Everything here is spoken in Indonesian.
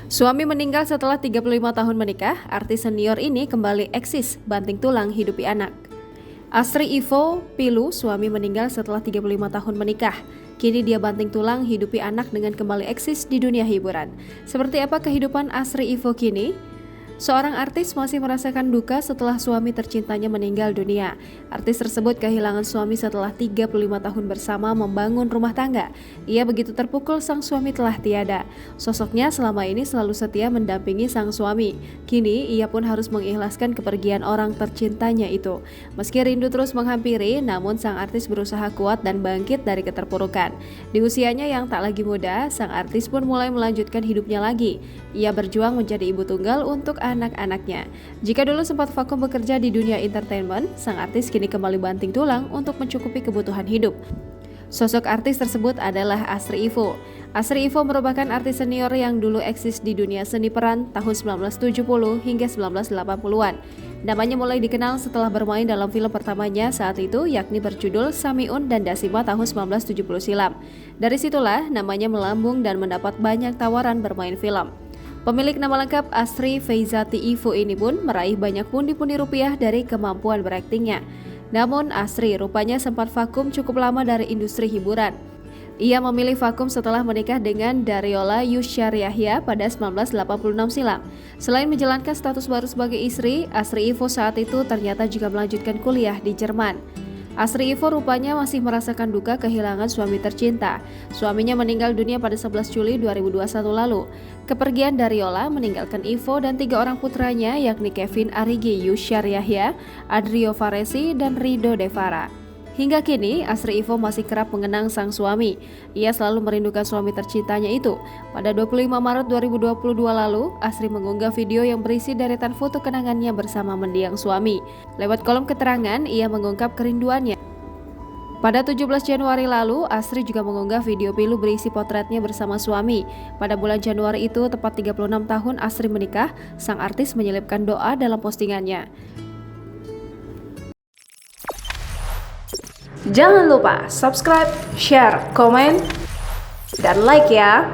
Suami meninggal setelah 35 tahun menikah, artis senior ini kembali eksis banting tulang hidupi anak. Astri Ivo Pilu, suami meninggal setelah 35 tahun menikah. Kini dia banting tulang hidupi anak dengan kembali eksis di dunia hiburan. Seperti apa kehidupan Astri Ivo kini? Seorang artis masih merasakan duka setelah suami tercintanya meninggal dunia. Artis tersebut kehilangan suami setelah 35 tahun bersama membangun rumah tangga. Ia begitu terpukul sang suami telah tiada. Sosoknya selama ini selalu setia mendampingi sang suami. Kini ia pun harus mengikhlaskan kepergian orang tercintanya itu. Meski rindu terus menghampiri, namun sang artis berusaha kuat dan bangkit dari keterpurukan. Di usianya yang tak lagi muda, sang artis pun mulai melanjutkan hidupnya lagi. Ia berjuang menjadi ibu tunggal untuk anak-anaknya. Jika dulu sempat vakum bekerja di dunia entertainment, sang artis kini kembali banting tulang untuk mencukupi kebutuhan hidup. Sosok artis tersebut adalah Astri Ivo. Astri Ivo merupakan artis senior yang dulu eksis di dunia seni peran tahun 1970 hingga 1980-an. Namanya mulai dikenal setelah bermain dalam film pertamanya saat itu, yakni berjudul Samiun dan Dasima tahun 1970 silam. Dari situlah namanya melambung dan mendapat banyak tawaran bermain film. Pemilik nama lengkap Astri Feizati Ivo ini pun meraih banyak pundi-pundi rupiah dari kemampuan beraktingnya. Namun Astri rupanya sempat vakum cukup lama dari industri hiburan. Ia memilih vakum setelah menikah dengan Daryola Yusyariahya pada 1986 silam. Selain menjalankan status baru sebagai istri, Astri Ivo saat itu ternyata juga melanjutkan kuliah di Jerman. Astri Ivo rupanya masih merasakan duka kehilangan suami tercinta. Suaminya meninggal dunia pada 11 Juli 2021 lalu. Kepergian Daryola meninggalkan Ivo dan 3 orang putranya, yakni Kevin Arigi Yusyariahya, Adrio Faresi, dan Rido Devara. Hingga kini, Astri Ivo masih kerap mengenang sang suami. Ia selalu merindukan suami tercintanya itu. Pada 25 Maret 2022 lalu, Astri mengunggah video yang berisi deretan foto kenangannya bersama mendiang suami. Lewat kolom keterangan, ia mengungkap kerinduannya. Pada 17 Januari lalu, Astri juga mengunggah video pilu berisi potretnya bersama suami. Pada bulan Januari itu, tepat 36 tahun Astri menikah, sang artis menyelipkan doa dalam postingannya. Jangan lupa subscribe, share, komen, dan like ya!